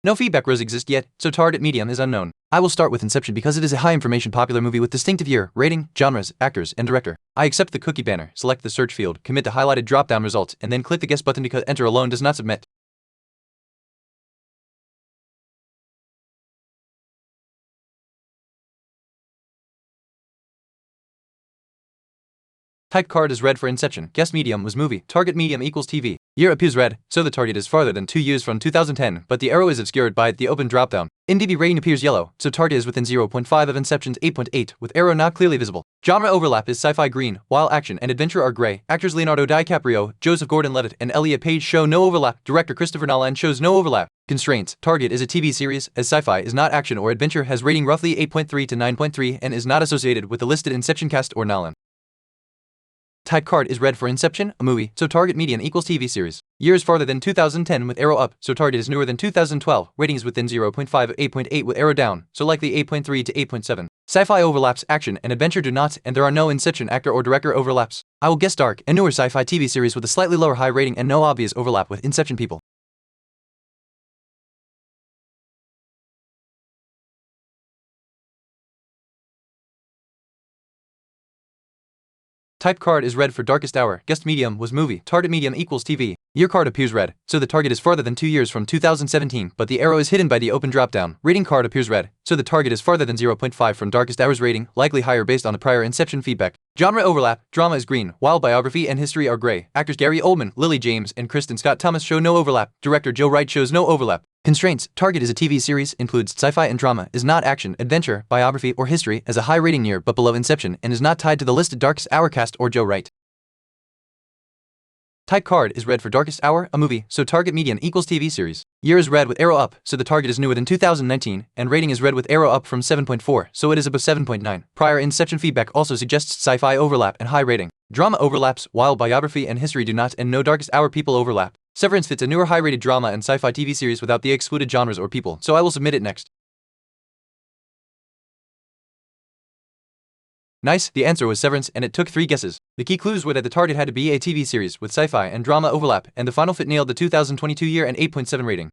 No feedback rows exist yet, so target medium is unknown. I will start with Inception because it is a high-information popular movie with distinctive year, rating, genres, actors, and director. I accept the cookie banner, select the search field, commit to highlighted drop-down results, and then click the guess button because enter alone does not submit. Type card is red for Inception. Guess medium was movie. Target medium equals TV. Year appears red, so the target is farther than 2 years from 2010, but the arrow is obscured by the open dropdown. IMDb rating appears yellow, so target is within 0.5 of Inception's 8.8, with arrow not clearly visible. Genre overlap is sci-fi green, while action and adventure are gray. Actors Leonardo DiCaprio, Joseph Gordon-Levitt, and Elliot Page show no overlap. Director Christopher Nolan shows no overlap. Constraints. Target is a TV series, as sci-fi is not action or adventure, has rating roughly 8.3 to 9.3, and is not associated with the listed Inception cast or Nolan. Type card is red for Inception, a movie, so target median equals TV series. Year is farther than 2010 with arrow up, so target is newer than 2012. Rating is within 0.5 of 8.8 with arrow down, so likely 8.3 to 8.7. Sci-fi overlaps, action and adventure do not, and there are no Inception actor or director overlaps. I will guess dark, a newer sci-fi TV series with a slightly lower high rating and no obvious overlap with Inception people. Type card is red for darkest hour. Guessed medium was movie. Target medium equals TV. Year card appears red, so the target is farther than 2 years from 2017, but the arrow is hidden by the open dropdown. Rating card appears red, so the target is farther than 0.5 from darkest hour's rating, likely higher based on the prior Inception feedback. Genre overlap, drama is green, while biography and history are gray. Actors Gary Oldman, Lily James, and Kristen Scott Thomas show no overlap. Director Joe Wright shows no overlap. Constraints. Target is a TV series, includes sci-fi and drama, is not action, adventure, biography, or history, has a high rating near but below Inception, and is not tied to the listed Darkest Hour cast or Joe Wright. Type card is red for Darkest Hour, a movie, so target median equals TV series. Year is red with arrow up, so the target is newer than 2019, and rating is red with arrow up from 7.4, so it is above 7.9. Prior Inception feedback also suggests sci-fi overlap and high rating. Drama overlaps, while biography and history do not, and no Darkest Hour people overlap. Severance fits a newer high-rated drama and sci-fi TV series without the excluded genres or people, so I will submit it next. Nice, the answer was Severance, and it took 3 guesses. The key clues were that the target had to be a TV series with sci-fi and drama overlap, and the final fit nailed the 2022 year and 8.7 rating.